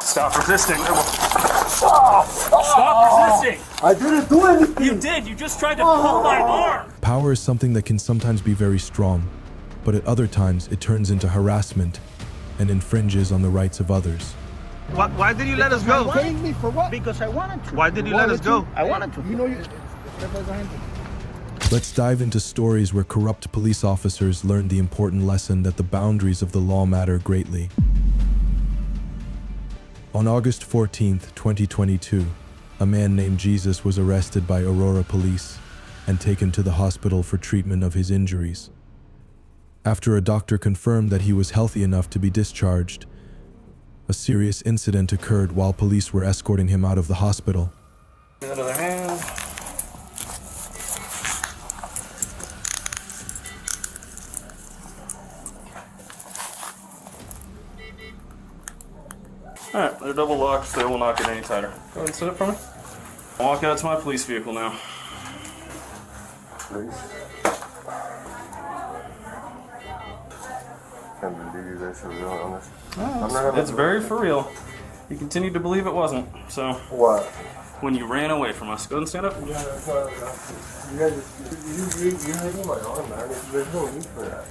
Stop resisting. Stop resisting. I didn't do anything. You did. You just tried to pull my arm. Power is something that can sometimes be very strong, but at other times it turns into harassment and infringes on the rights of others. Why did you let us go? Paying me for what? Because I wanted to. Why did you let us go? I wanted to. You know you... Let's dive into stories where corrupt police officers learned the important lesson that the boundaries of the law matter greatly. On August 14th, 2022, a man named Jesus was arrested by Aurora police and taken to the hospital for treatment of his injuries. After a doctor confirmed that he was healthy enough to be discharged, a serious incident occurred while police were escorting him out of the hospital. Out of their hand. Alright, they're double locked, so they will not get any tighter. Go ahead and sit up for me. I'll walk out to my police vehicle now. Please. Can't believe you guys are real honest. It's very for real. You continued to believe it wasn't, so... What? When you ran away from us. Go ahead and stand up. Yeah, that's not... You guys, you're hitting my arm, man. There's no need for that.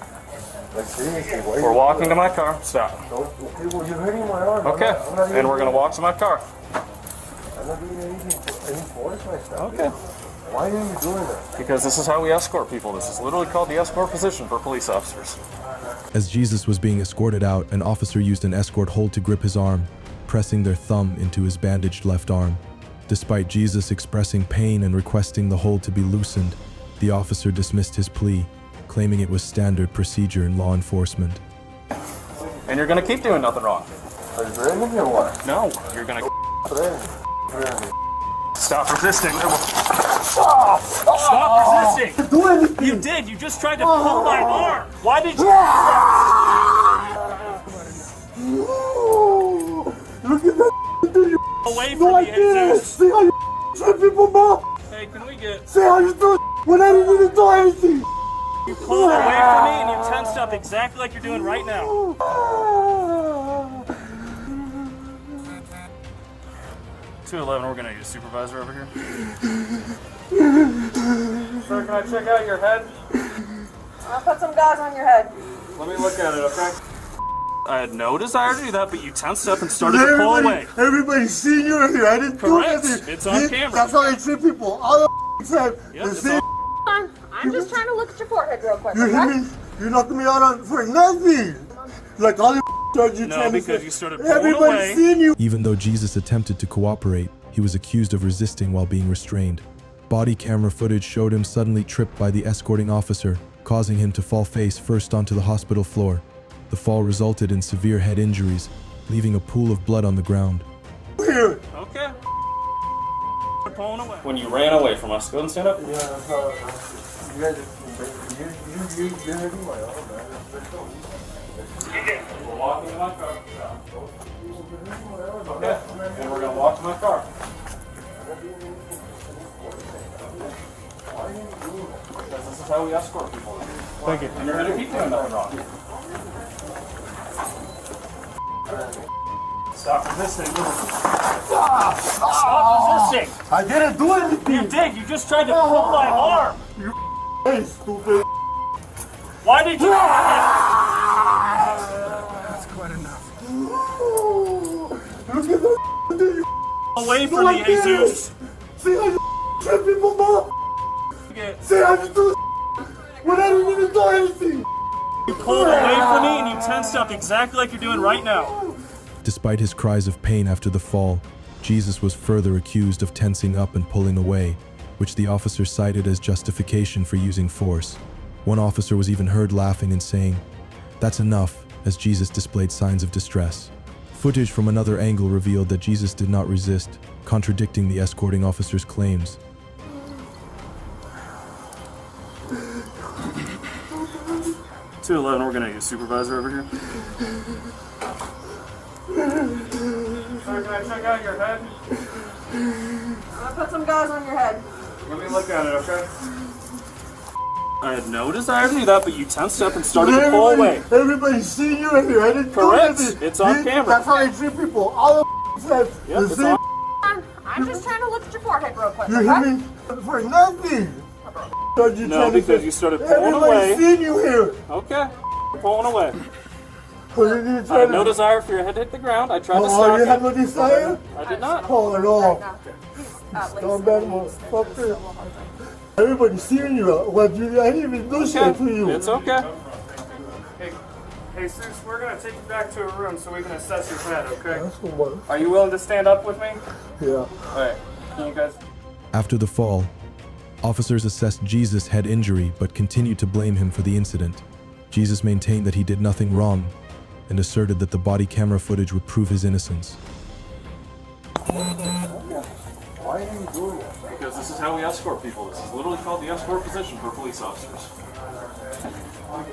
Like, seriously, why? We're walking to my car. Stop. Okay, well, you're hitting my arm. Okay, I'm not and we're going to walk to my car. I'm not doing anything to enforce my stuff. Okay. Why are you doing that? Because this is how we escort people. This is literally called the escort position for police officers. As Jesus was being escorted out, an officer used an escort hold to grip his arm, pressing their thumb into his bandaged left arm. Despite Jesus expressing pain and requesting the hold to be loosened, the officer dismissed his plea, claiming it was standard procedure in law enforcement. And you're going to keep doing nothing wrong. Are you threatening me or what? No, you're going to... Threatening. Stop resisting. Stop resisting. Do anything. You did. You just tried to pull my arm. Why did you... Look at that. Away from No, I me, didn't. Jesus. See how you trip people, mom? Hey, can we get... See how you do it when I didn't even do anything? You pulled away from me and you tensed up exactly like you're doing right now. 211, we're gonna need a supervisor over here. Sir, can I check out your head? I'll put some gauze on your head. Let me look at it, okay? I had no desire to do that, but you tensed up and started to pull away. Everybody's seen you here. I didn't do Correct. anything. It's on camera. That's how they treat people. All the time. Yep, The it's same. I'm just trying to look at your forehead real quick. You hit Okay? me. You knocked me out on for nothing. Like all the charges you No, trying to because say. you started pulling Everybody's away. seen you. Even though Jesus attempted to cooperate, he was accused of resisting while being restrained. Body camera footage showed him suddenly tripped by the escorting officer, causing him to fall face first onto the hospital floor. The fall resulted in severe head injuries, leaving a pool of blood on the ground. Here. Okay. Pulling away. When you ran away from us, go ahead and stand up. Yeah, that's how. You guys, you're hitting my arm, man. There's no need. We're walking to my car. Okay. And we're gonna walk to my car. Because this is how we escort people. Thank you. And you're gonna keep doing nothing wrong. Stop resisting. Stop resisting. I didn't do anything. You did. You just tried to pull my arm. Hey, stupid. Why did you? That's quite enough. Look at that. Away from me, Jesus. See how you trip people, mom? See how you do when I didn't even do anything? You pulled away from me and you tensed up exactly like you're doing right now. Despite his cries of pain after the fall, Jesus was further accused of tensing up and pulling away, which the officer cited as justification for using force. One officer was even heard laughing and saying, "That's enough," as Jesus displayed signs of distress. Footage from another angle revealed that Jesus did not resist, contradicting the escorting officer's claims. .211, we're gonna need a supervisor over here. Sir, can I check out your head? I'll put some gauze on your head. Let me look at it, okay? I had no desire to do that, but you tensed up and started to pull away. Everybody's seeing you in here. I didn't do Correct. anything. It's on camera. That's how I treat people. All the says Yep, the it's same. on. I'm just trying to look at your forehead real quick. You Okay? hear me? For nothing. No, because you started pulling away. Everybody's seeing you here. Okay, pulling away. Well, you didn't I try had to. no desire for your head to hit the ground. I tried to Oh, stop you had you. no desire? I did not. Oh, at all. No. Come back, motherfucker. Everybody's seeing you. What you? I didn't even do shit to you. It's okay. Hey, Sus, we're gonna take you back to a room so we can assess your head, okay? That's the one. Are you willing to stand up with me? Yeah. Alright, can you guys... After the fall, officers assessed Jesus' head injury but continued to blame him for the incident. Jesus maintained that he did nothing wrong and asserted that the body camera footage would prove his innocence. Why are you doing that? Because this is how we escort people. This is literally called the escort position for police officers.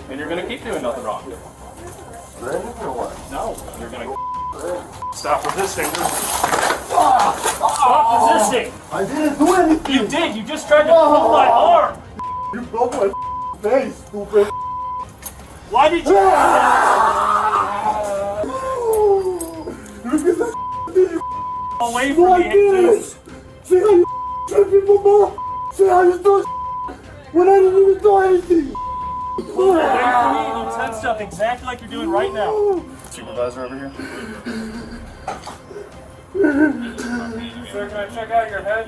And you're gonna keep doing nothing wrong. Brandon or what? No, you're gonna stop resisting. Stop resisting! I didn't do anything. You did. You just tried to pull my arm. You broke my face, stupid. Why did you? Look at that. Away No, from I me. didn't. See how you treat people, bro? See how you do when I didn't even do anything. Away from me. You tensed up exactly like you're doing right now. Supervisor over here. Sir, can I check out your head?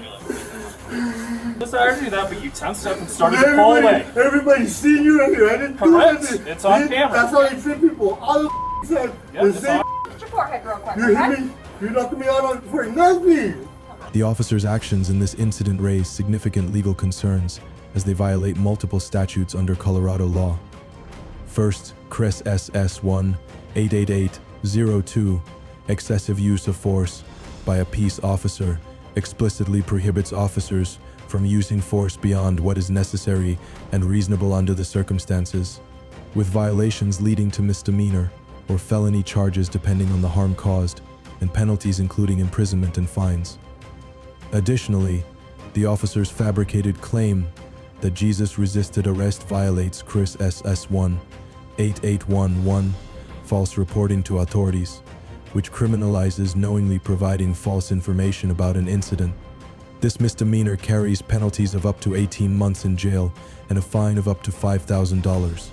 Desire to do that, but you tensed up and started to pull away. Everybody's seeing you in here. I didn't do Correct. anything. It's on See? camera. That's how you treat people. All the said Yep, the it's same. on. Look at your forehead real quick. You Okay? hear me? You knocked me out for nothing. The officers' actions in this incident raised significant legal concerns as they violate multiple statutes under Colorado law. First, CRIS SS 1-88802, excessive use of force by a peace officer, explicitly prohibits officers from using force beyond what is necessary and reasonable under the circumstances, with violations leading to misdemeanor or felony charges depending on the harm caused, and penalties including imprisonment and fines. Additionally, the officers' fabricated claim that Jesus resisted arrest violates CRIS SS 1-8811, false reporting to authorities, which criminalizes knowingly providing false information about an incident. This misdemeanor carries penalties of up to 18 months in jail and a fine of up to $5,000.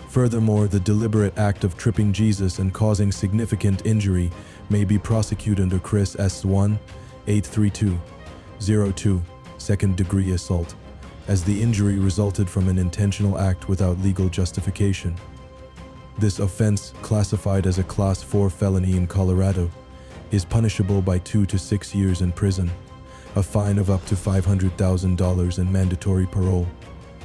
Furthermore, the deliberate act of tripping Jesus and causing significant injury may be prosecuted under CRIS S1-83202, second-degree assault, as the injury resulted from an intentional act without legal justification. This offense, classified as a Class 4 felony in Colorado, is punishable by 2 to 6 years in prison, a fine of up to $500,000 and mandatory parole.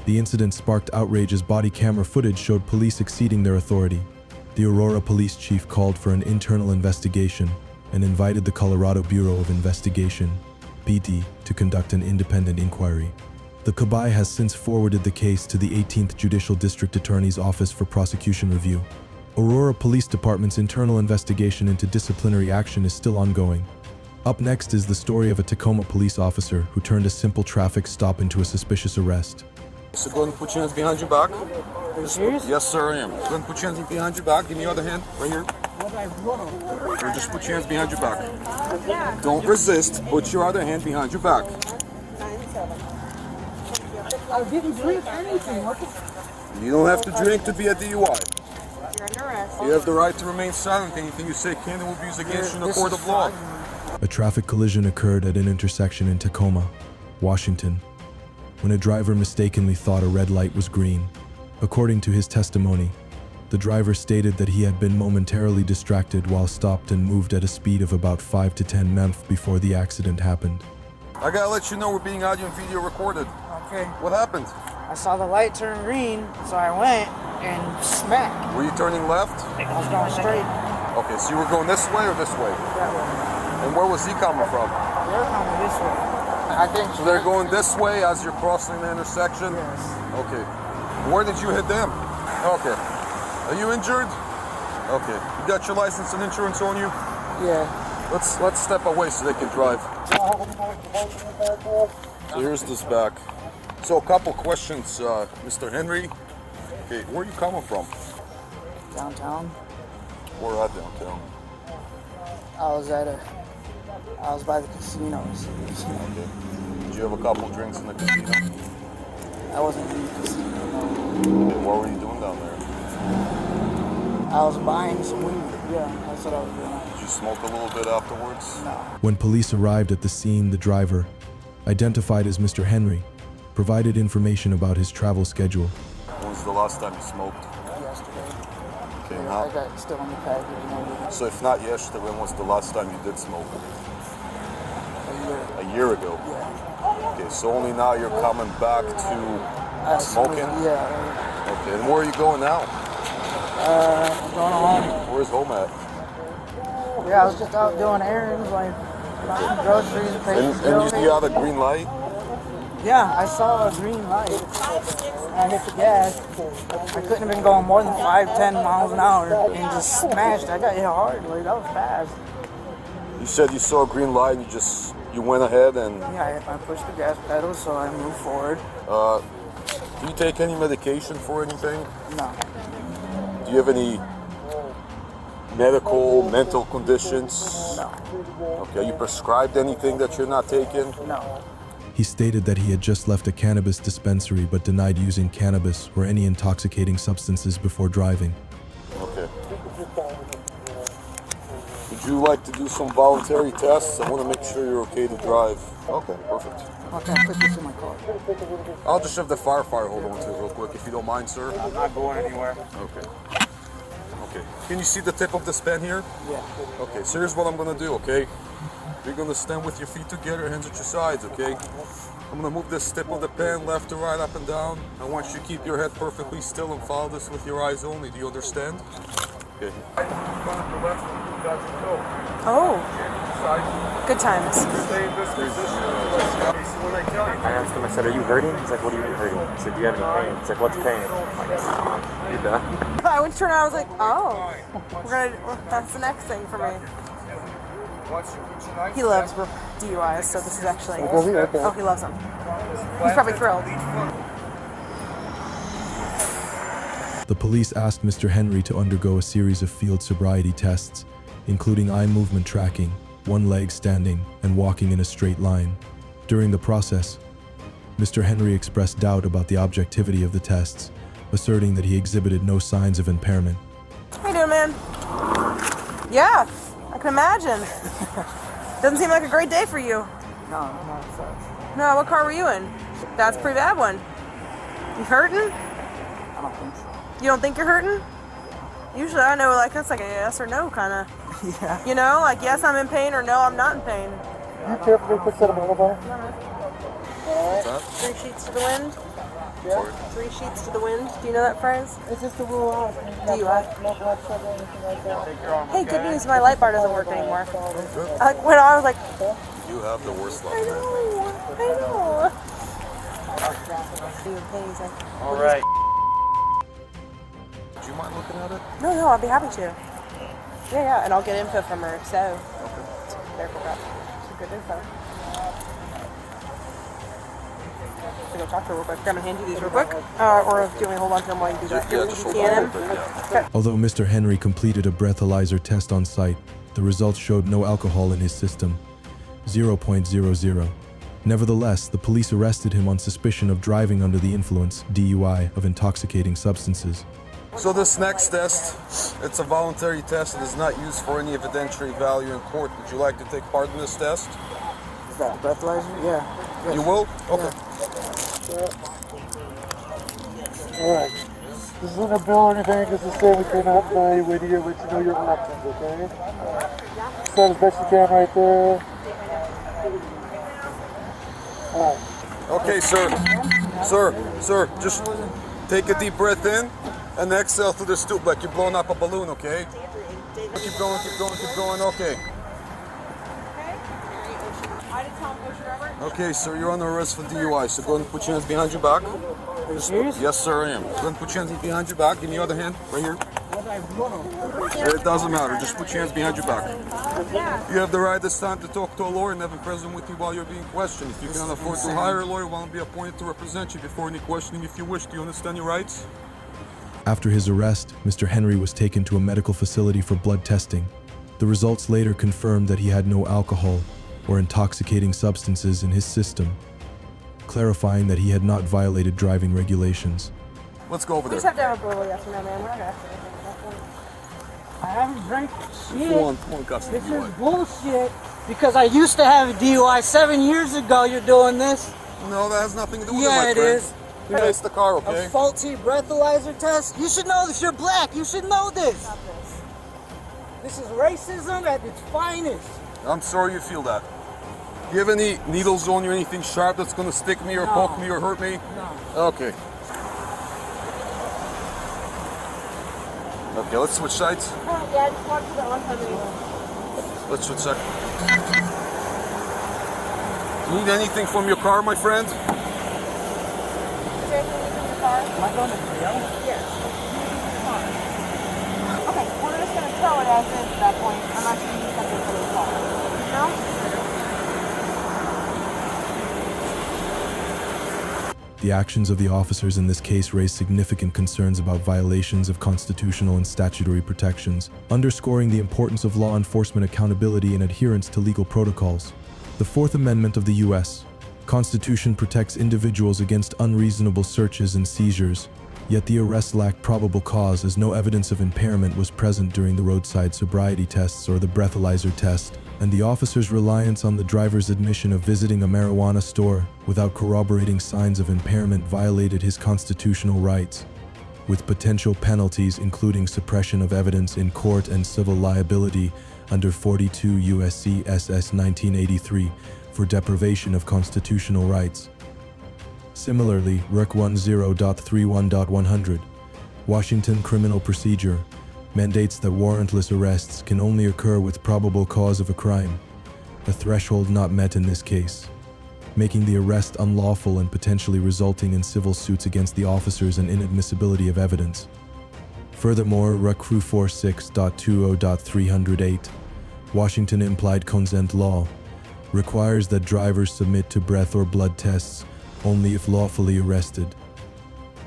The incident sparked outrage as body camera footage showed police exceeding their authority. The Aurora police chief called for an internal investigation and invited the Colorado Bureau of Investigation, BD, to conduct an independent inquiry. The KBI has since forwarded the case to the 18th Judicial District Attorney's Office for prosecution review. Aurora Police Department's internal investigation into disciplinary action is still ongoing. Up next is the story of a Tacoma police officer who turned a simple traffic stop into a suspicious arrest. So go ahead and put your hands behind your back. Yes, sir, I am. Go ahead and put your hands behind your back. Give me your other hand, right here. Or just put your hands behind your back. Don't resist. Put your other hand behind your back. I didn't drink anything. What the You don't have to drink to be a DUI. You're under arrest. You have the right to remain silent. Anything you say can and will be used against you in a court of law. A traffic collision occurred at an intersection in Tacoma, Washington, when a driver mistakenly thought a red light was green. According to his testimony, the driver stated that he had been momentarily distracted while stopped and moved at a speed of about 5 to 10 mph before the accident happened. I gotta let you know we're being audio and video recorded. Okay. What happened? I saw the light turn green, so I went and smack. Were you turning left? I was going straight Okay, so you were going this way or this way? that way. And where was he coming from? They're coming this way. I think So they're going this way as you're crossing the intersection? Yes. Okay. Where did you hit them? Okay. Are you injured? Okay. You got your license and insurance on you? Yeah. Let's step away so they can drive. So here's this back. So a couple questions, Mr. Henry. Okay, where are you coming from? Downtown. Where at downtown? I was by the casinos. Okay. Did you have a couple drinks in the casino? I wasn't in the casino. Okay, what were you doing down there? I was buying some weed. Yeah, that's what I was doing. Did you smoke a little bit afterwards? No. When police arrived at the scene, the driver, identified as Mr. Henry, provided information about his travel schedule. When was the last time you smoked? Yesterday. Okay, I now. got still in the package and everything. So if not yesterday, when was the last time you did smoke? A year. A year ago. Yeah. Okay, so only now you're coming back to smoking? Yeah. Okay, and where are you going now? I'm going home. Where's home at? Yeah, I was just out doing errands, like buying groceries, paying bills. And you got a green light? Yeah, I saw a green light. I hit the gas. I couldn't have been going more than 5-10 miles an hour and just smashed. I got hit hard. Like, that was fast. You said you saw a green light and you went ahead and... Yeah, I pushed the gas pedal, so I moved forward. Do you take any medication for anything? No. Do you have any medical, mental conditions? No. Okay, are you prescribed anything that you're not taking? No. He stated that he had just left a cannabis dispensary but denied using cannabis or any intoxicating substances before driving. Okay. Would you like to do some voluntary tests? I want to make sure you're okay to drive. Okay, perfect. Okay, I'll put this in my car. I'll just have the firefighter hold on to it real quick, if you don't mind, sir. I'm not going anywhere. Okay. Okay. Can you see the tip of this pen here? Yeah. Okay, so here's what I'm gonna do, okay? You're gonna stand with your feet together, hands at your sides, okay? I'm gonna move this tip of the pen left to right, up and down. I want you to keep your head perfectly still and follow this with your eyes only. Do you understand? Okay. Oh. Good times. I asked him, I said, are you hurting? He's like, what do you mean hurting? I said, do you have any pain? He's like, what's pain? I'm like, you're done. I went to turn around, I was like, oh. That's the next thing for me. He loves DUIs, so this is actually... Oh, he loves them. He's probably thrilled. The police asked Mr. Henry to undergo a series of field sobriety tests, including eye movement tracking, one leg standing, and walking in a straight line. During the process, Mr. Henry expressed doubt about the objectivity of the tests, asserting that he exhibited no signs of impairment. How you doing, man? Yeah, I can imagine. Doesn't seem like a great day for you. No, no, it sucks. No, what car were you in? That's a pretty bad one. You hurting? I don't think so. You don't think you're hurting? Usually I know, like, that's like a yes or no kind of. Yeah. You know, like, yes, I'm in pain, or no, I'm not in pain. You carefully put that on the bar? What's that? 3 sheets to the wind. Sorry. 3 sheets to the wind. Do you know that phrase? It's just a rule out. DUI. No blood sugar or anything like that. Hey, good news, my light bar doesn't work anymore. Like, when I was like, You have the worst luck, I man. know. All right. Do you mind looking at it? No, I'd be happy to. Yeah, and I'll get info from her, so. Therefore, that's some good info. So go talk to her real quick. I'm gonna hand you these real quick. Or do you want me to hold on to them while you do that? Yeah, just hold Scan on a them? little bit, yeah. Although Mr. Henry completed a breathalyzer test on site, the results showed no alcohol in his system, 0.00. Nevertheless, the police arrested him on suspicion of driving under the influence, DUI, of intoxicating substances. So this next test, it's a voluntary test. It is not used for any evidentiary value in court. Would you like to take part in this test? Is that the breathalyzer? Yeah. Yes. You will? Okay. Alright. This isn't a bill or anything, just to say we cannot evaluate you, let you know your options, okay? Stand as best you can right there. Alright. Okay, sir, just take a deep breath in and exhale through the stoop like you're blowing up a balloon, okay? Keep going, okay. Okay, sir, you're under arrest for DUI, so go ahead and put your hands behind your back. Are you serious? Yes, sir, I am. Go ahead and put your hands behind your back. Give me your other hand, right here. It doesn't matter. Just put your hands behind your back. You have the right this time to talk to a lawyer and have him present with you while you're being questioned. If you can afford to hire a lawyer, one will be appointed to represent you before any questioning if you wish. Do you understand your rights? After his arrest, Mr. Henry was taken to a medical facility for blood testing. The results later confirmed that he had no alcohol or intoxicating substances in his system, clarifying that he had not violated driving regulations. Let's go over We there. just have to have a verbal yes or no, man. We're not gonna have to anything at that point. I haven't drank shit. Come on, Gus. This is bullshit. Because I used to have a DUI 7 years ago. You're doing this. No, that has nothing to do with Yeah, it, it my friend. is. Who makes the car, okay? A faulty breathalyzer test. You should know this. You're black. You should know this. This is racism at its finest. I'm sorry you feel that. Do you have any needles on you, anything sharp that's going to stick me or poke me or hurt me? No. Okay. Okay, let's switch sides. Oh, yeah, I just walked through that one time anyway. Let's switch sides. Do you need anything from your car, my friend? Is there anything in your car? Am I going to jail? Yes. Okay, we're just gonna throw it as is at that point. I'm not gonna use something for the car. No? The actions of the officers in this case raised significant concerns about violations of constitutional and statutory protections, underscoring the importance of law enforcement accountability and adherence to legal protocols. The Fourth Amendment of the U.S. Constitution protects individuals against unreasonable searches and seizures, yet the arrest lacked probable cause as no evidence of impairment was present during the roadside sobriety tests or the breathalyzer test, and the officer's reliance on the driver's admission of visiting a marijuana store without corroborating signs of impairment violated his constitutional rights, with potential penalties including suppression of evidence in court and civil liability under 42 U.S.C. SS 1983 for deprivation of constitutional rights. Similarly, Rec. 10.31.100, Washington Criminal Procedure, mandates that warrantless arrests can only occur with probable cause of a crime, a threshold not met in this case, making the arrest unlawful and potentially resulting in civil suits against the officers and inadmissibility of evidence. Furthermore, Rec. 46.20.308, Washington Implied Consent Law, requires that drivers submit to breath or blood tests only if lawfully arrested,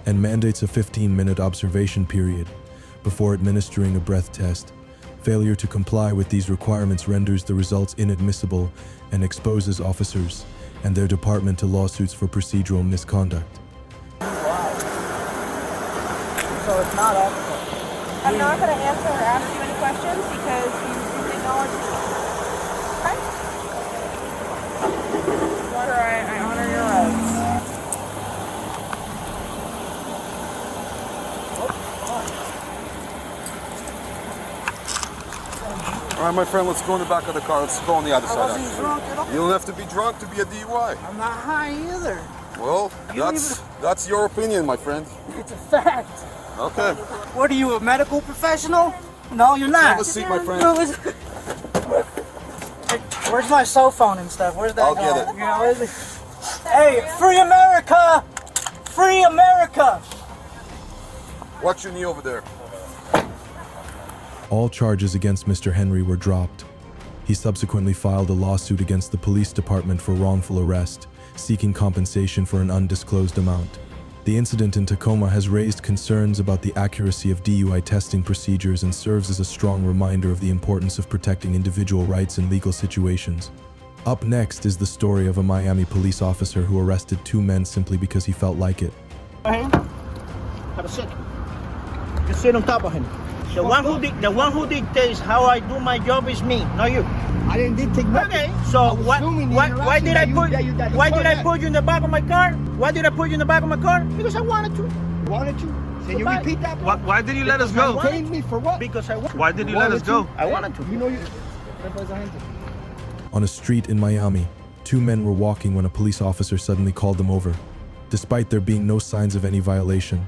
and mandates a 15-minute observation period before administering a breath test. Failure to comply with these requirements renders the results inadmissible and exposes officers and their department to lawsuits for procedural misconduct. So it's not ethical. I'm not gonna answer or ask you any questions because you didn't acknowledge it. Okay? Water, I honor your rights. All right, my friend, let's go in the back of the car. Let's go on the other I side. wasn't Actually. drunk at all. You don't have to be drunk to be a DUI. I'm not high either. Well, that's your opinion, my friend. It's a fact. Okay. What are you, a medical professional? No, you're not. Have a seat, my friend. Where's my cell phone and stuff? Where's that I'll going? get it. You know, where's it? Hey, free America! Free America! Watch your knee over there. All charges against Mr. Henry were dropped. He subsequently filed a lawsuit against the police department for wrongful arrest, seeking compensation for an undisclosed amount. The incident in Tacoma has raised concerns about the accuracy of DUI testing procedures and serves as a strong reminder of the importance of protecting individual rights in legal situations. Up next is the story of a Miami police officer who arrested two men simply because he felt like it. Have a seat. Just sit on top of him. The one who dictates how I do my job is me, not you. I didn't dictate nothing. Okay, so why did I put you in the back of my car? Why did I put you in the back of my car? Because I wanted to. Wanted to? Can you repeat that? Why did you let us go? Detained me for what? Because I wanted. Why did you let us go? I wanted to. You know you. On a street in Miami, two men were walking when a police officer suddenly called them over. Despite there being no signs of any violation,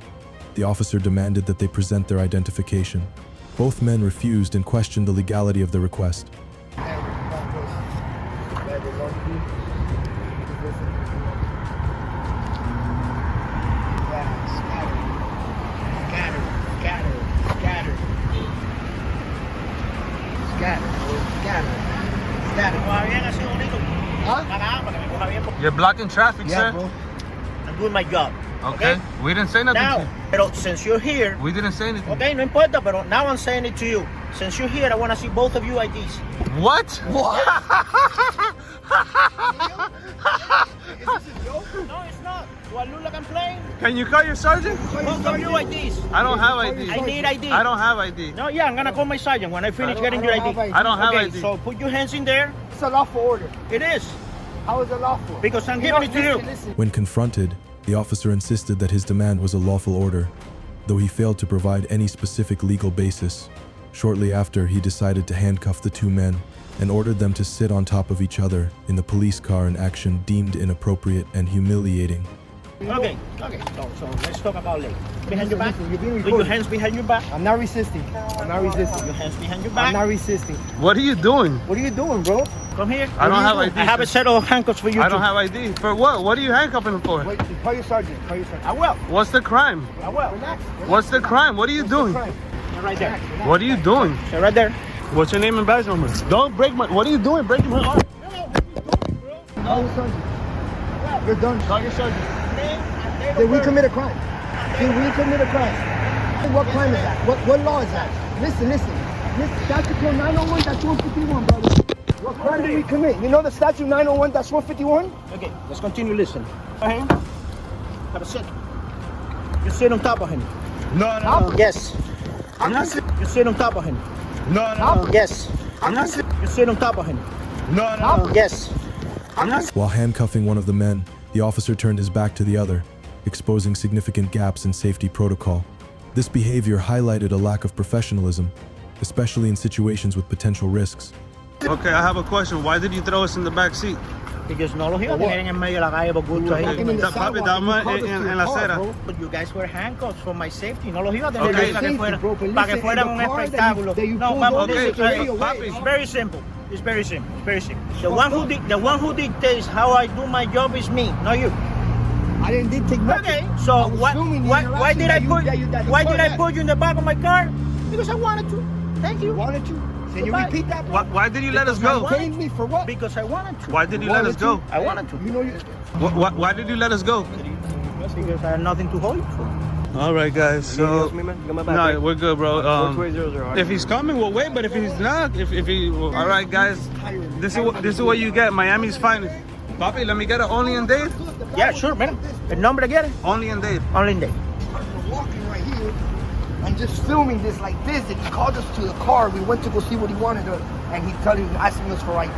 the officer demanded that they present their identification. Both men refused and questioned the legality of the request. that? Huh? You're blocking traffic, Yeah, sir. bro. I'm doing my job. Okay. We didn't say nothing to Now, you. pero since you're here, We didn't say anything. okay, no importa, pero now I'm saying it to you. Since you're here, I want to see both of you IDs. What? What? No, it's not. Do I look like I'm playing? Can you call your sergeant? Both of you IDs. I don't have ID. I need ID. I don't have ID. No, yeah, I'm gonna call my sergeant when I finish getting your ID. I don't have Okay, ID. so put your hands in there. It's a lawful order. It is. How is it lawful? Because I'm giving it to you. When confronted, the officer insisted that his demand was a lawful order, though he failed to provide any specific legal basis. Shortly after, he decided to handcuff the two men and ordered them to sit on top of each other in the police car, an action deemed inappropriate and humiliating. Okay. So let's talk about leg. Behind your back. You're being With your recorded. hands behind your back. I'm not resisting. I'm not resisting. Your hands behind your I'm back. not resisting. What are you doing? What are you doing, bro? Come here. I don't have ID. I have a set of handcuffs for you. I don't too. have ID. For what? What are you handcuffing him for? Wait, call your sergeant. Call your sergeant. I will. What's the crime? I will. Relax. What's the crime? What are you doing? Crime. They're right there. What are you doing? They're right there. What's your name and badge number? Don't break my. What are you doing? Breaking my arm. Call your sergeant. You're done. Call your sergeant. Did we commit a crime? Did we commit a crime? What crime is that? What law is that? Listen. Statute code 901-151, brother. What crime did we commit? You know the statute 901-151? Okay, let's continue listening. Okay. Have a sit. You sit on top of him. No. Yes. I'm not sitting. You sit on top of him. No. Yes. I'm not sitting. You sit on top of him. No. Yes. I'm not. While handcuffing one of the men, the officer turned his back to the other, exposing significant gaps in safety protocol. This behavior highlighted a lack of professionalism, especially in situations with potential risks. Okay, I have a question. Why did you throw us in the back seat? Because no lo iba a tener en medio de la calle por culpa de Walking in the Papi, sidewalk, dame you called us to en your la car, acera. bro. But you guys were handcuffs for my safety. No los iba a tener Okay. ahí para que fuera, Bro, but para que listen, fuera the un car that you- espectáculo. that you No, pulled vamos, over this Okay, is radio very, way. it's very simple. It's very simple. It's very simple. The one who dictates how I do my job is me, not you. I didn't take nothing. Okay, so I was why filming the why interaction did I that you- put that you- that the why car did I had. put you in the back of my car? Because I wanted to. Thank you. Wanted to? Can you Goodbye. repeat that, bro? Why did you let us Because I go? wanted- Paying me for what? Because I wanted to. Why did you let us go? I wanted to. You know you. Why did you let us go? Because I had nothing to hold you for. All right, guys. So no, we're good, bro. If he's coming, we'll wait. But if he's not, if he, well, all right, guys. This is what you get. Miami's finest. Papi, let me get it only in Dade. Yeah, sure, man. El nombre quiere? Only in Dade. Only in day. I'm walking right here. I'm just filming this like this. And he called us to the car. We went to go see what he wanted, and he asking us for ID.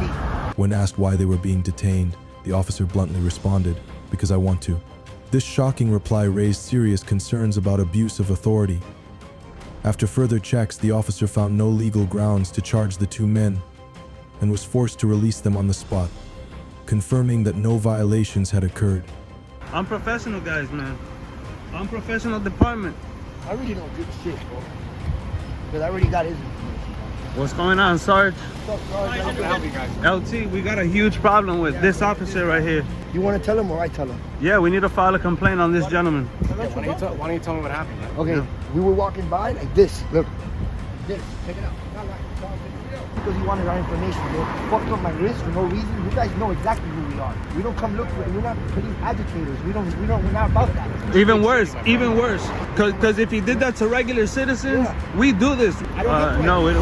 When asked why they were being detained, the officer bluntly responded, "Because I want to." This shocking reply raised serious concerns about abuse of authority. After further checks, the officer found no legal grounds to charge the two men and was forced to release them on the spot, confirming that no violations had occurred. I'm professional, guys, man. I'm professional department. I really don't give a shit, bro. Because I already got his information. What's going on, Sarge? What's up, Sarge? How can I help you guys? LT, we got a huge problem with this officer right here. You want to tell him or I tell him? Yeah, we need to file a complaint on this gentleman. Why don't you tell me what happened? Okay, we were walking by like this. Look. This. Check it out. Because he wanted our information, bro. Fucked up my wrist for no reason. You guys know exactly who we are. We don't come look for it. We're not police agitators. We're not about that. Even worse. Because if he did that to regular citizens, we do this. No, we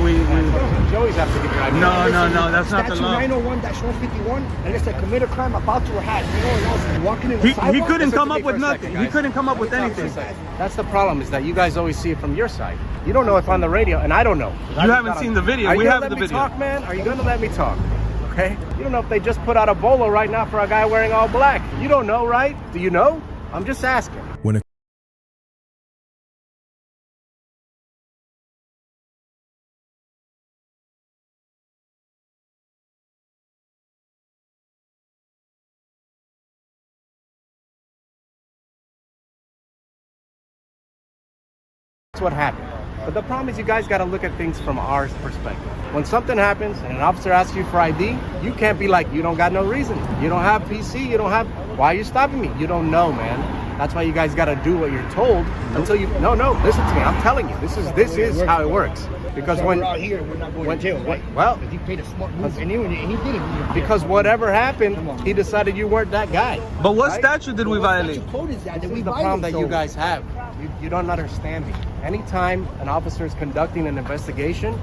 Joey's have to give your ID. No, that's not the Statute law. 901-151, unless they commit a crime about to or has. You know what else? Walking in the He sidewalk. couldn't Listen come to me up with for a second, nothing. He guys. couldn't come up with anything. That's the problem, is that you guys always see it from your side. You don't know if on the radio, and I don't know. You haven't seen the video. Are We you have gonna the let me video. talk, man? Are you gonna let me talk? Okay? You don't know if they just put out a bolo right now for a guy wearing all black. You don't know, right? Do you know? I'm just asking. When a That's what happened. But the problem is you guys got to look at things from our perspective. When something happens and an officer asks you for ID, you can't be like, you don't got no reason. You don't have PC, you don't have, why are you stopping me? You don't know, man. That's why you guys got to do what you're told until you, no, listen to me. I'm telling you, this is how it works. Because so when we're out here, we're not going to jail, right? Well, he played a smart move, and he didn't. Because whatever happened, he decided you weren't that guy. But what right? statute did we violate? This is the problem that you guys have. You don't understand me. Anytime an officer is conducting an investigation,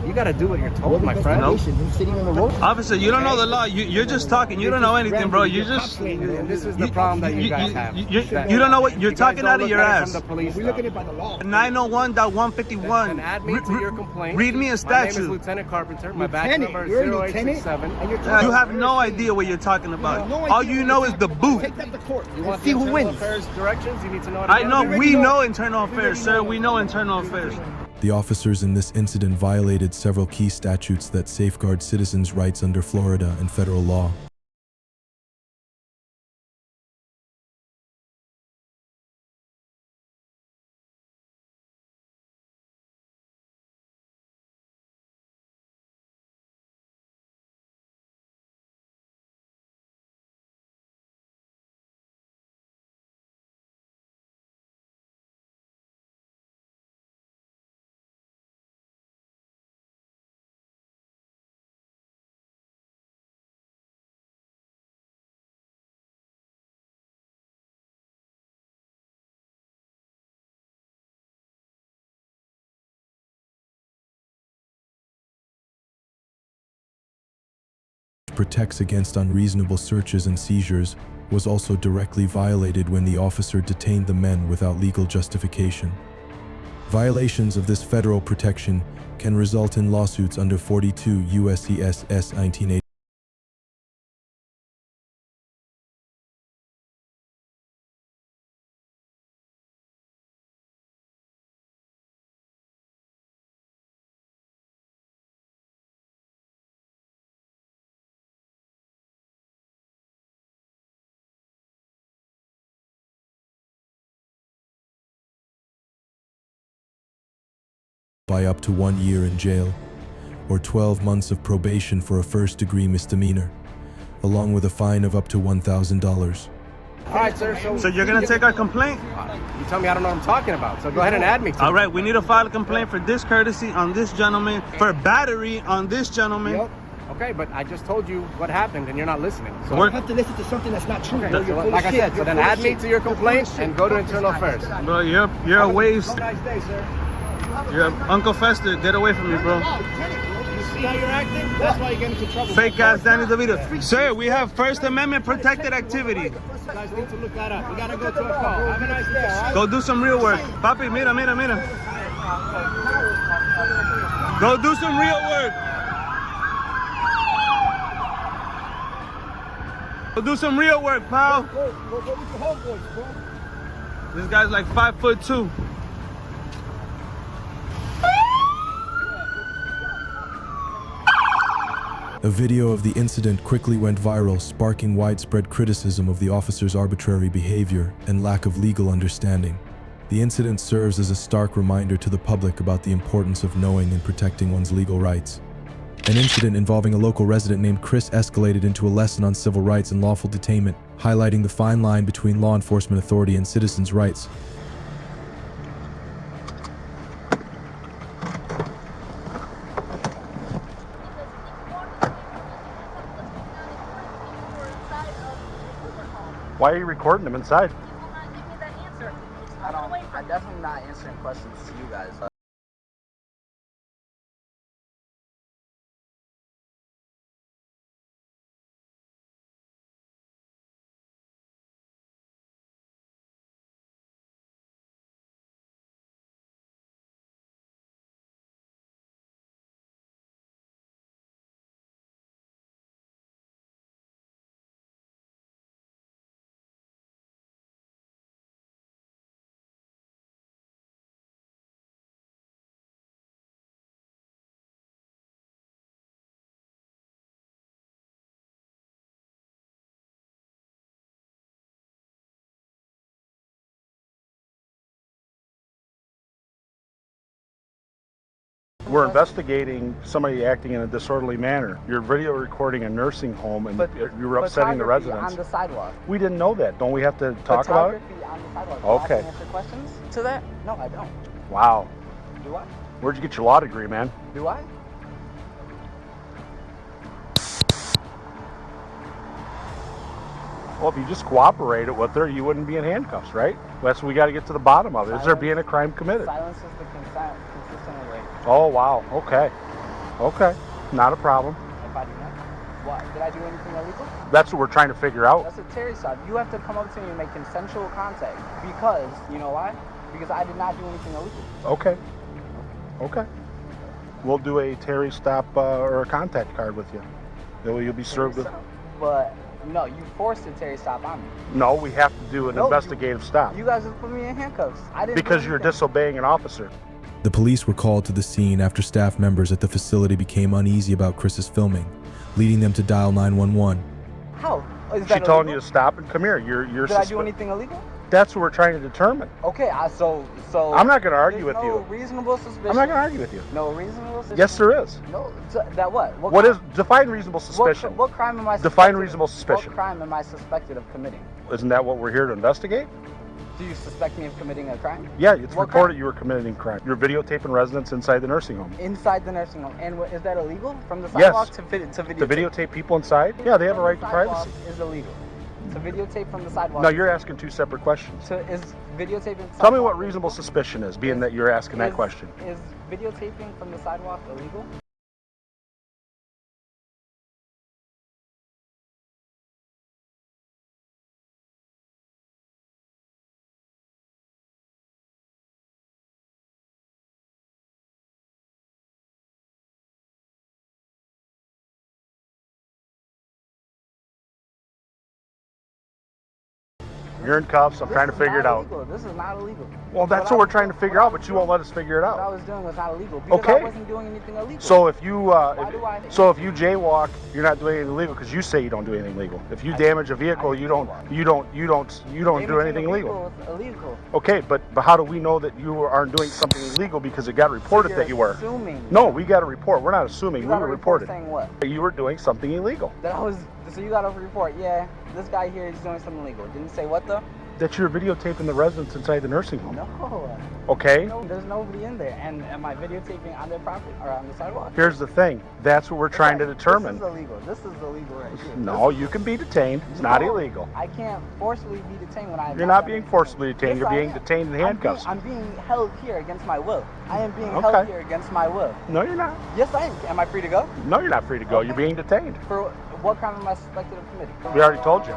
you gotta do what you're told, my friend. No. Him sitting on the road. Officer, you don't know the law. You're just talking. You don't know anything, bro. You just. And this is the problem that you guys have. You don't know what you're talking out of your ass. We're looking at it by the law. 901.151. Then add me to your complaint. Read me a My name is statute. Lieutenant Carpenter. My badge number is You're a lieutenant, 0867. and you're You have no idea what you're talking about. All you know is the boot. Take that to court. You want See the who internal wins. affairs directions? You need to know. I know. We know internal affairs, sir. We know internal affairs. The officers in this incident violated several key statutes that safeguard citizens' rights under Florida and federal law. Protects against unreasonable searches and seizures was also directly violated when the officer detained the men without legal justification. Violations of this federal protection can result in lawsuits under 42 U.S.C. S. 1980. By up to 1 year in jail, or 12 months of probation for a first-degree misdemeanor, along with a fine of up to $1,000. All right, sir. So you're gonna take our complaint? You tell me I don't know what I'm talking about. So go ahead and add me to All right, we need to file a complaint for discourtesy on this gentleman, for battery on this gentleman. Yep. Okay, but I just told you what happened and you're not listening. So You have to listen to something that's not true. Okay, You're so full of like I shit. said, so You're then full of add me shit. to your complaint and go to internal affairs. Bro, you're a waste. Have a nice day, sir. You're Uncle Fester. Get away from me, bro. You see how you're acting? That's why you get into trouble. Fake ass Danny DeVito. Sir, we have First Amendment protected activity. You guys need to look that up. We gotta go to a call. Have a nice day, all right? Go do some real work. Papi, mira. Go do some real work. Go do some real work, pal. Go with your homeboys, bro. This guy's like 5'2". A video of the incident quickly went viral, sparking widespread criticism of the officer's arbitrary behavior and lack of legal understanding. The incident serves as a stark reminder to the public about the importance of knowing and protecting one's legal rights. An incident involving a local resident named Chris escalated into a lesson on civil rights and lawful detainment, highlighting the fine line between law enforcement authority and citizens' rights. Why are you recording them inside? I'm definitely not answering questions to you guys. We're investigating somebody acting in a disorderly manner. You're video recording a nursing home and you were upsetting the residents. On the sidewalk. We didn't know that. Don't we have to talk about it? Photography on the sidewalk. Okay. Do I have to answer questions to that? No, I don't. Wow. Do I? Where'd you get your law degree, man? Do I? Well, if you just cooperated with her, you wouldn't be in handcuffs, right? That's what we got to get to the bottom of. Is there being a crime committed? Silence is the consistent way. Oh, wow. Okay. Okay. Not a problem. If I do not, what? Did I do anything illegal? That's what we're trying to figure out. That's a Terry stop. You have to come up to me and make consensual contact. Because, you know why? Because I did not do anything illegal. Okay. Okay. We'll do a Terry stop or a contact card with you. You'll be served with. But no, you forced a Terry stop on me. No, we have to do an investigative stop. You guys just put me in handcuffs. I didn't. Because you're disobeying an officer. The police were called to the scene after staff members at the facility became uneasy about Chris's filming, leading them to dial 911. How? Is She that telling illegal? you to stop and come here. You're Did I do anything illegal? That's what we're trying to determine. Okay, so I'm not going to argue with no you. Reasonable suspicion. I'm not going to argue with you. No reasonable suspicion. Yes, there is. No, that what? What is define reasonable suspicion? What crime am I? Define reasonable suspicion. What crime am I suspected of committing? Isn't that what we're here to investigate? Do you suspect me of committing a crime? Yeah, it's What reported crime? you were committing crime. You're videotaping residents inside the nursing home. Inside the nursing home, and is that illegal from the Yes. sidewalk to videotape? To videotape people inside? Yeah, they have a right to privacy. Is illegal. To videotape from the sidewalk. No, you're asking two separate questions. Is videotaping? Tell me what reasonable suspicion is, being that you're asking that question. Is videotaping from the sidewalk illegal? You're in cuffs. I'm trying to figure it out. Illegal. This is not illegal. Well, that's what we're trying to figure out, but you won't let us figure it What I out. was doing was not illegal because I Okay. wasn't doing anything illegal. So if you do so if you jaywalk, you're not doing anything illegal because you say you don't do anything illegal. If you damage a vehicle, you don't do anything illegal. Illegal. Okay, but how do we know that you aren't doing something illegal because it got reported that you were? Assuming. No, we got a report. We're not assuming. You We got a were report reported. saying what? That you were doing something illegal. That I was. So you got a report? Yeah. This guy here is doing something illegal. Didn't say what though? That you're videotaping the residents inside the nursing home. No. Okay? No, there's nobody in there. And am I videotaping on their property or on the sidewalk? Here's the thing. That's what we're trying to determine. This is illegal. This is illegal right here. No, you can be detained. It's not No, illegal. I can't forcibly be detained when I. You're not being forcibly detained. Yes, You're I being am. detained in handcuffs. I'm being held here against my will. I am being Okay. held here against my will. No, you're not. Yes, I am. Am I free to go? No, you're not free to go. You're being detained. For what crime am I suspected of committing? We already told you.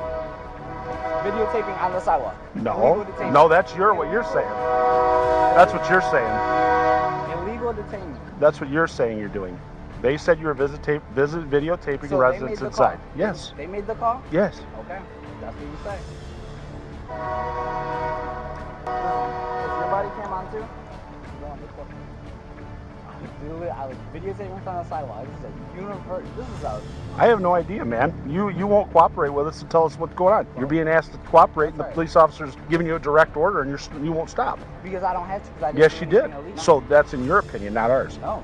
Videotaping on the sidewalk. No. Illegal detainment. No, that's what you're saying. That's what you're saying. Illegal detainment. That's what you're saying you're doing. They said you were videotaping So residents they made the inside. call. Yes. They made the call? Yes. Okay. That's what you say. Is your body cam on too? Go on, let's go. I was videotaping from the sidewalk. This is a universe. This is a. I have no idea, man. You won't cooperate with us and tell us what's going on. You're being asked to cooperate, and the police officer's giving you a direct order, and you won't stop. Because I don't have to. Because I didn't Yes, do you did. anything illegal. So that's in your opinion, not ours. No,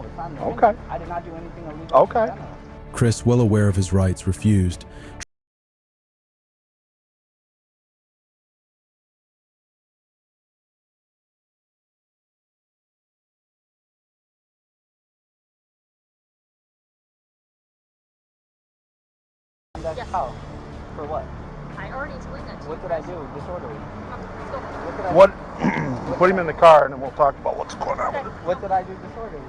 it's not. Okay. I did not do anything illegal. Okay. Chris, well aware of his rights, refused. Yes. How? For what? I already explained that to What you. did I do? Disorderly. Let's go. What did I What? Put him in the car, and then we'll talk about what's going on with it. What did I do disorderly?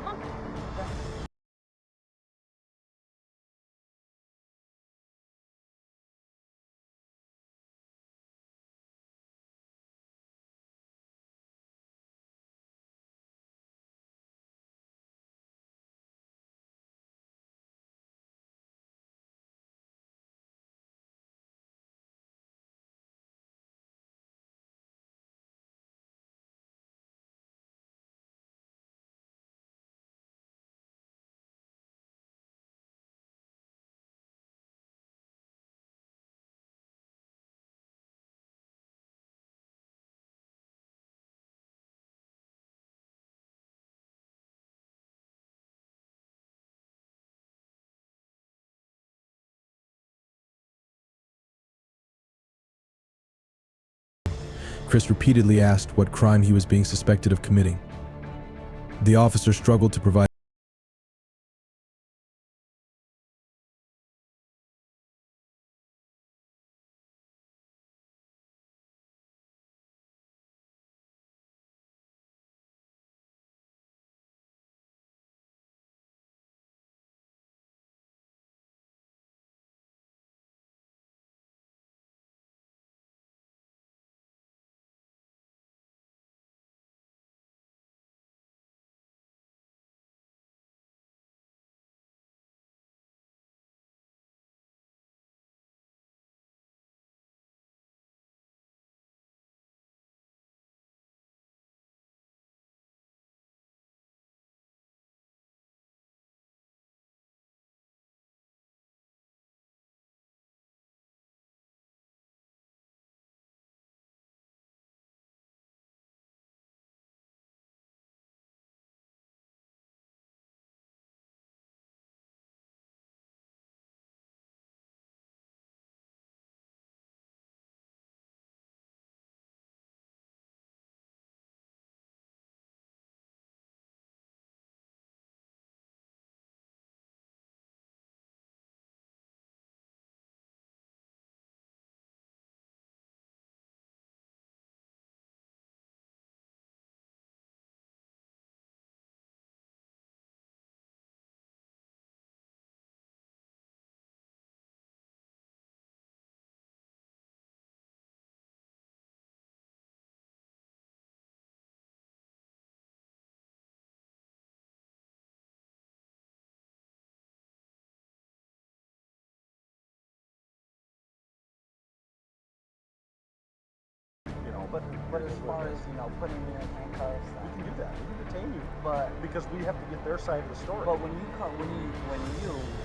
Chris repeatedly asked what crime he was being suspected of committing. The officer struggled to provide But as far as, putting me in handcuffs, We can do that. We can detain you. But because we have to get their side of the story. But when you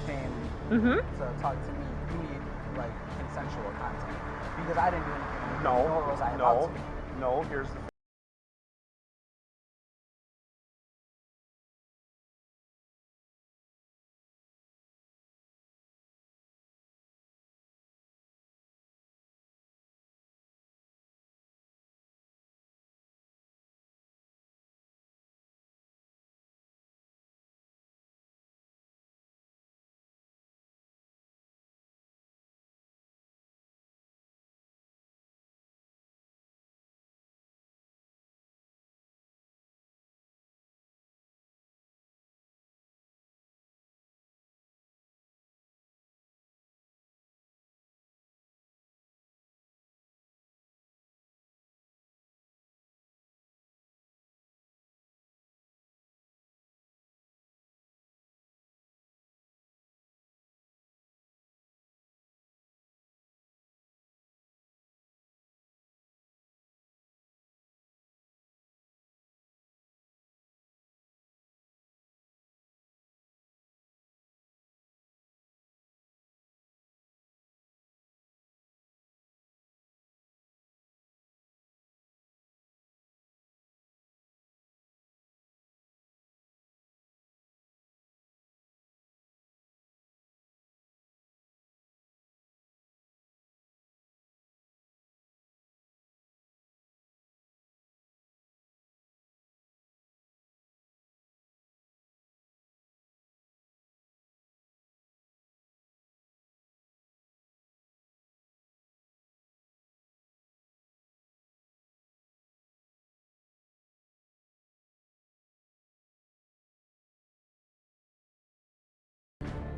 came to talk to me, you need like consensual contact because I didn't do anything. Nor was I about to. No. Here's the.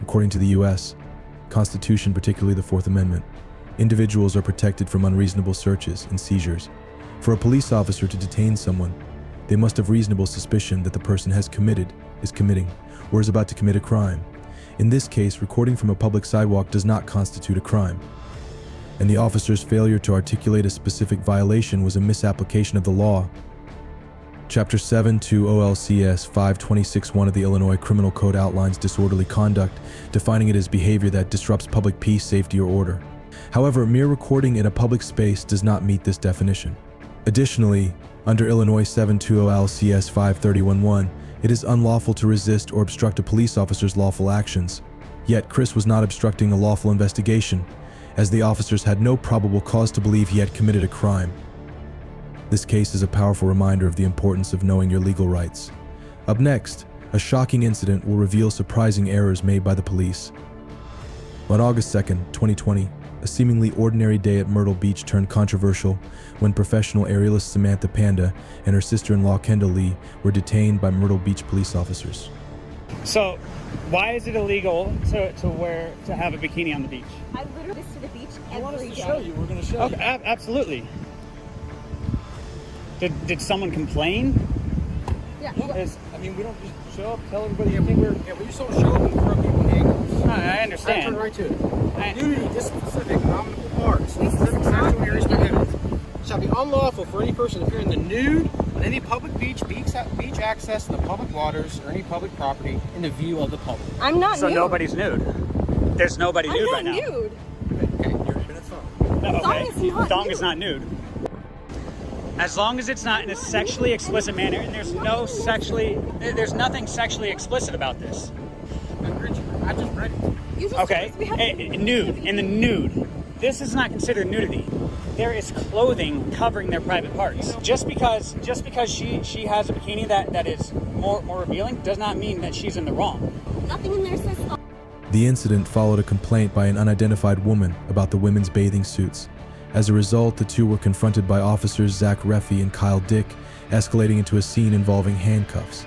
According to the U.S. Constitution, particularly the Fourth Amendment, individuals are protected from unreasonable searches and seizures. For a police officer to detain someone, they must have reasonable suspicion that the person has committed, is committing, or is about to commit a crime. In this case, recording from a public sidewalk does not constitute a crime, and the officer's failure to articulate a specific violation was a misapplication of the law. Chapter 7-2 OLCS 526-1 of the Illinois Criminal Code outlines disorderly conduct, defining it as behavior that disrupts public peace, safety, or order. However, mere recording in a public space does not meet this definition. Additionally, under Illinois 720 OLCS 531-1, it is unlawful to resist or obstruct a police officer's lawful actions. Yet Chris was not obstructing a lawful investigation, as the officers had no probable cause to believe he had committed a crime. This case is a powerful reminder of the importance of knowing your legal rights. Up next, a shocking incident will reveal surprising errors made by the police. On August 2nd, 2020, a seemingly ordinary day at Myrtle Beach turned controversial when professional aerialist Samantha Panda and her sister-in-law Kendall Lee were detained by Myrtle Beach police officers. So, why is it illegal to have a bikini on the beach? I literally go to the beach every day. Show you. We're going to show you. Absolutely. Did someone complain? Yeah. I mean, we don't just show up, tell everybody you can't wear. Yeah, we just don't show up and throw people in handcuffs. I understand. Turn right to it. Nudity, this specific nominal parts, specific sexual areas prohibited, shall be unlawful for any person appearing in the nude on any public beach access in the public waters or any public property in the view of the public. I'm not So nude. nobody's nude. There's nobody nude right now. I'm not nude. Okay, you're in a thong. No, okay. Thong is not Thong nude. is not nude. As long as it's not in a sexually explicit manner, and there's nothing sexually explicit about this. I just read it. Okay, nude, in the nude. This is not considered nudity. There is clothing covering their private parts. Just because she has a bikini that is more revealing does not mean that she's in the wrong. Nothing in there says thong. The incident followed a complaint by an unidentified woman about the women's bathing suits. As a result, the two were confronted by officers Zach Reffy and Kyle Dick, escalating into a scene involving handcuffs.